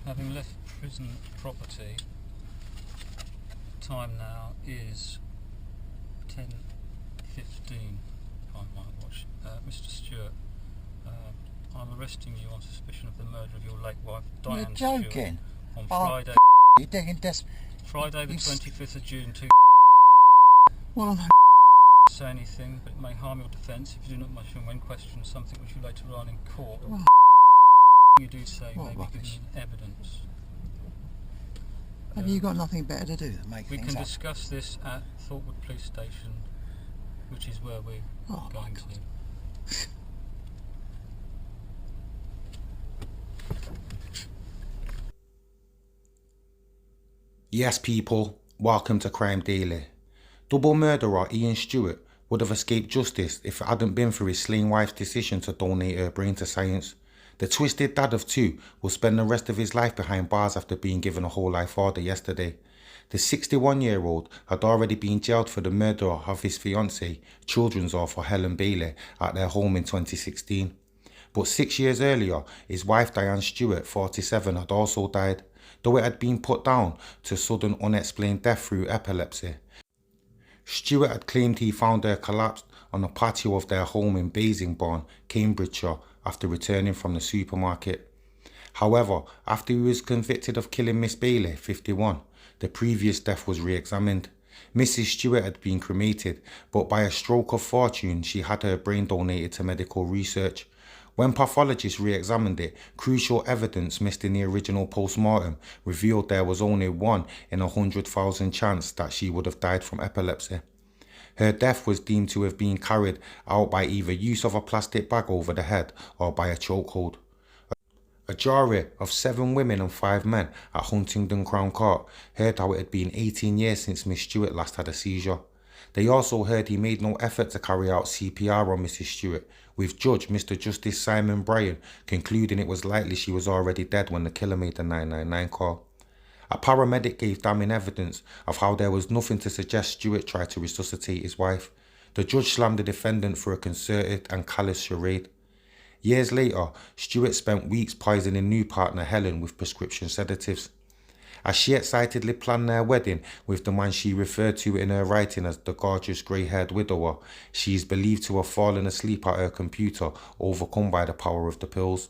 having left prison property, time now is 10:15 by my watch. Mr. Stewart, I'm arresting you on suspicion of the murder of your late wife, Diane You're joking. Stewart, on Friday. You're digging Friday the 25th of June. Well, I'm Say anything, but it may harm your defence if you do not mention when questioned something which you later on in court. Well, You do say may be given evidence. Have you got nothing better to do than make We things can up? discuss this at Thorpwood Police Station, which is where we're going to. Yes, people, welcome to Crime Daily. Double murderer Ian Stewart would have escaped justice if it hadn't been for his slain wife's decision to donate her brain to science. The twisted dad of two will spend the rest of his life behind bars after being given a whole life order yesterday. The 61-year-old had already been jailed for the murder of his fiancée, children's author Helen Bailey, at their home in 2016. But 6 years earlier, his wife Diane Stewart, 47, had also died, though it had been put down to sudden unexplained death through epilepsy. Stewart had claimed he found her collapsed on the patio of their home in Basingbourn, Cambridgeshire, after returning from the supermarket. However, after he was convicted of killing Miss Bailey, 51, the previous death was re-examined. Mrs. Stewart had been cremated, but by a stroke of fortune, she had her brain donated to medical research. When pathologists re-examined it, crucial evidence missed in the original post-mortem revealed there was only 1 in 100,000 chance that she would have died from epilepsy. Her death was deemed to have been carried out by either use of a plastic bag over the head or by a chokehold. A jury of 7 women and 5 men at Huntingdon Crown Court heard how it had been 18 years since Miss Stewart last had a seizure. They also heard he made no effort to carry out CPR on Mrs. Stewart, with Judge Mr. Justice Simon Bryan concluding it was likely she was already dead when the killer made the 999 call. A paramedic gave damning evidence of how there was nothing to suggest Stewart tried to resuscitate his wife. The judge slammed the defendant for a concerted and callous charade. Years later, Stewart spent weeks poisoning new partner Helen with prescription sedatives. As she excitedly planned their wedding with the man she referred to in her writing as the gorgeous grey-haired widower, she is believed to have fallen asleep at her computer, overcome by the power of the pills.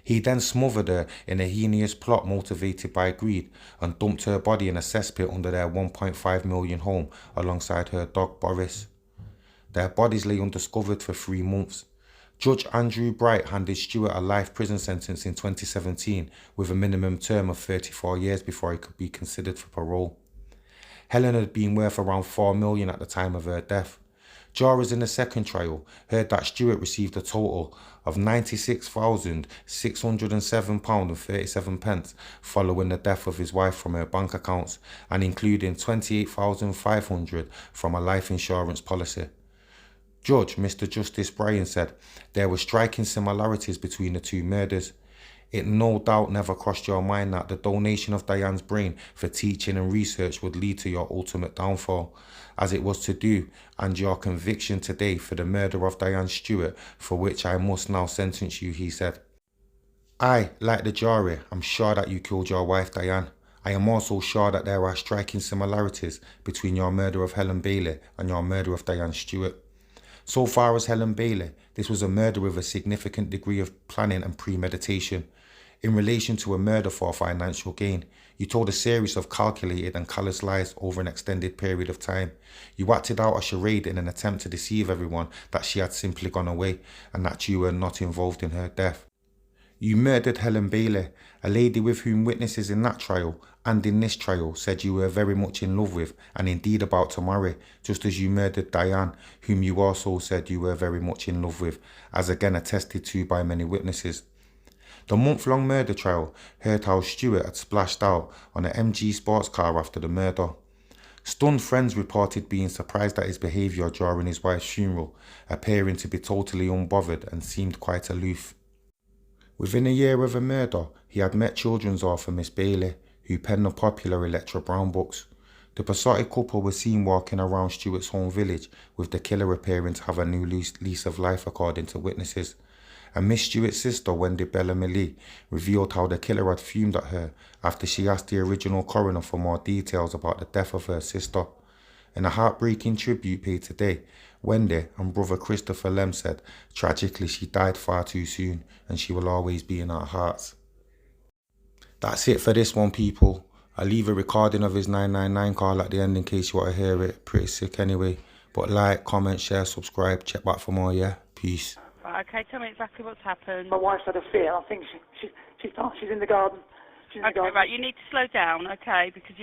He then smothered her in a heinous plot motivated by greed and dumped her body in a cesspit under their 1.5 million home alongside her dog Boris. Their bodies lay undiscovered for 3 months. Judge Andrew Bright handed Stewart a life prison sentence in 2017 with a minimum term of 34 years before he could be considered for parole. Helen had been worth around $4 million at the time of her death. Jurors in the second trial heard that Stewart received a total of £96,607.37 following the death of his wife from her bank accounts, and including £28,500 from a life insurance policy. Judge Mr. Justice Bryan said there were striking similarities between the 2 murders. It no doubt never crossed your mind that the donation of Diane's brain for teaching and research would lead to your ultimate downfall, as it was to do, and your conviction today for the murder of Diane Stewart, for which I must now sentence you, he said. I, like the jury, am sure that you killed your wife Diane. I am also sure that there are striking similarities between your murder of Helen Bailey and your murder of Diane Stewart. So far as Helen Bailey, this was a murder with a significant degree of planning and premeditation. In relation to a murder for financial gain, you told a series of calculated and callous lies over an extended period of time. You acted out a charade in an attempt to deceive everyone that she had simply gone away and that you were not involved in her death. You murdered Helen Bailey, a lady with whom witnesses in that trial and in this trial said you were very much in love with and indeed about to marry, just as you murdered Diane, whom you also said you were very much in love with, as again attested to by many witnesses. The month-long murder trial heard how Stewart had splashed out on an MG sports car after the murder. Stunned friends reported being surprised at his behaviour during his wife's funeral, appearing to be totally unbothered and seemed quite aloof. Within a year of the murder, he had met children's author Miss Bailey, who penned the popular Electra Brown books. The besotted couple were seen walking around Stewart's home village, with the killer appearing to have a new lease of life according to witnesses. And Miss Stewart's sister, Wendy Bellamy, revealed how the killer had fumed at her after she asked the original coroner for more details about the death of her sister. In a heartbreaking tribute paid today, Wendy and brother Christopher Lem said, tragically she died far too soon and she will always be in our hearts. That's it for this one, people. I'll leave a recording of his 999 call at the end in case you want to hear it. Pretty sick anyway. But like, comment, share, subscribe, check back for more, yeah? Peace. Right, okay, tell me exactly what's happened. My wife's had a fit, and I think she's in the garden. She's in the Okay, garden. right, you need to slow down, okay, because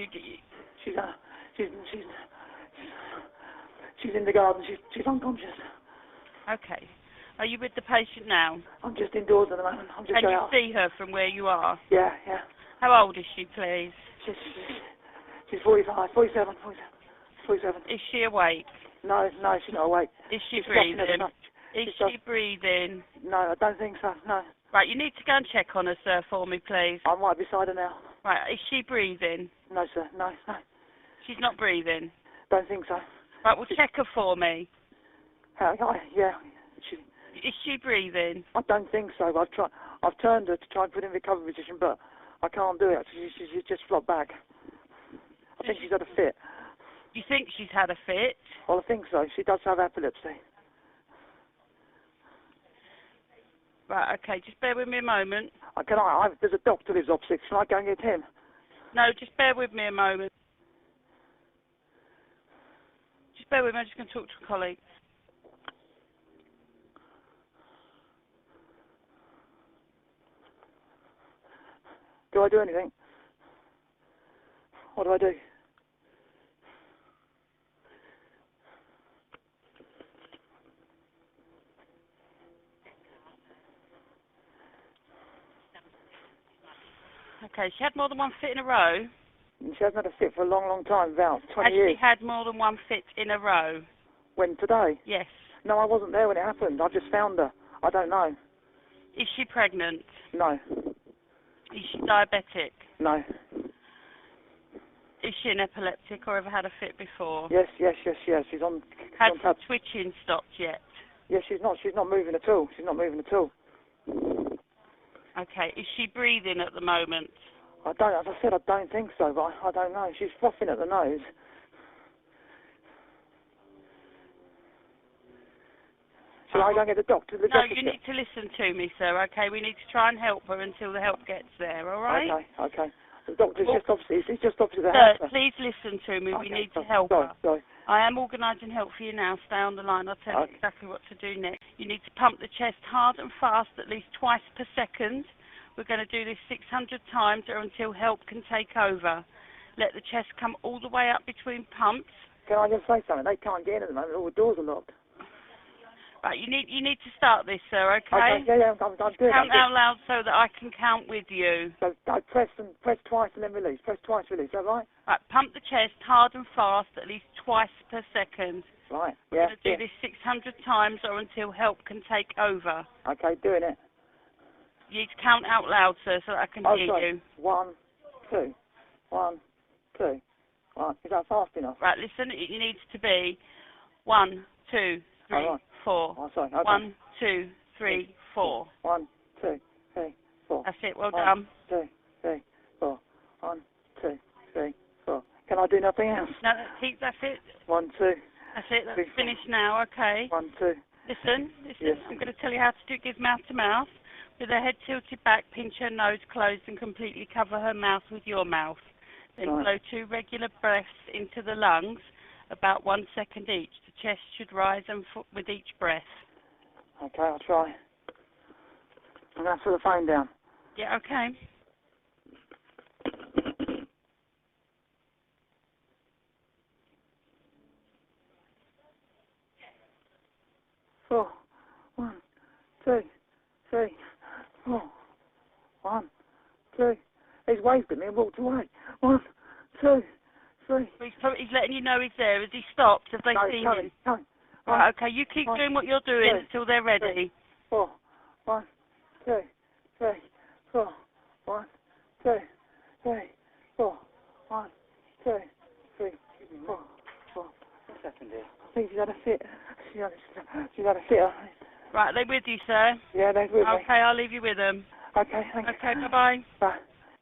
She's in the garden. She's unconscious. okay. Are you with the patient now? I'm just indoors at the moment. I'm just Can going you out. see her from where you are? Yeah. How old is she, please? She's 47. Is she awake? No, she's not awake. Is she She's flopping at the breathing? night. Is she breathing? No, I don't think so. No. Right, you need to go and check on her, sir, for me, please. I'm right beside her now. Right, is she breathing? No, sir. No. She's not breathing. Don't think so. Right, well, check her for me. Yeah. Is she breathing? I don't think so. I've turned her to try and put her in recovery position, but I can't do it. She's just flopped back. I think she's had a fit. You think she's had a fit? Well, I think so. She does have epilepsy. Right, okay, just bear with me a moment. There's a doctor who lives opposite. Shall I go and get him? No, just bear with me a moment. Just bear with me, I'm just going to talk to a colleague. Do I do anything? What do I do? Okay, she had more than one fit in a row. She hasn't had a fit for a long time, Val. 20 Has years. she had more than one fit in a row? When? Today? Yes. No, I wasn't there when it happened. I just found her. I don't know. Is she pregnant? No. Is she diabetic? No. Is she an epileptic or ever had a fit before? Yes. She's on Has on the twitching stopped yet? Yes, she's not moving at all. Okay, is she breathing at the moment? As I said, I don't think so, but I don't know. She's frothing at the nose. Shall I go and get the doctor? No, you need to listen to me, sir, okay? We need to try and help her until the help gets there, all right? Okay. The doctor's just opposite. He's just opposite the Sir, house. please listen to me. We Okay, need to help her. Sorry. I am organising help for you now. Stay on the line. I'll tell you exactly what to do next. You need to pump the chest hard and fast at least twice per second. We're going to do this 600 times or until help can take over. Let the chest come all the way up between pumps. Can I just say something? They can't get in at the moment. All the doors are locked. Right, you need to start this, sir, okay? Okay, yeah, I'm doing Count it. out loud so that I can count with you. So I press twice and then release. Press twice, release. Is that right? Right, pump the chest hard and fast at least twice per second. Right, We're going to do this 600 times or until help can take over. Okay, doing it. You need to count out loud, sir, so that I can hear sorry. you. 1, 2. 1, 2. Right, is that fast enough? Right, listen, it needs to be 1, 2, 3, 4. Oh, sorry. Okay. 1, 2, 3, 4. 1, 2, 3, 4. That's it, well done. 1, 2, 3, 4. 1, 2, 3, 4. Can I do nothing else? No, that's it. 1, 2. That's it, that's finished now, okay. 1, 2. Listen, Yes. I'm going to tell you how to give mouth to mouth. With her head tilted back, pinch her nose closed and completely cover her mouth with your mouth. Then blow 2 regular breaths into the lungs, about 1 second each. The chest should rise and with each breath. Okay, I'll try. I'm going to put the phone down. Yeah, okay. Four. 1, 2, 3, 4. 1, 2. He's waved at me and walked away. 1, 2, 3. He's letting you know he's there. Has he stopped? Have they seen him? No. Right, okay, you keep doing what you're doing until they're ready. 4. 1, 2, 3, 4. 1, 2, 3, 4. 1, 2, 3, 4. What's happened here? I think she's had a fit. She's had a fit. Right, they're with you, sir? Yeah, they're with me. Okay, I'll leave you with them. Okay, thank you. Okay, bye-bye. Bye.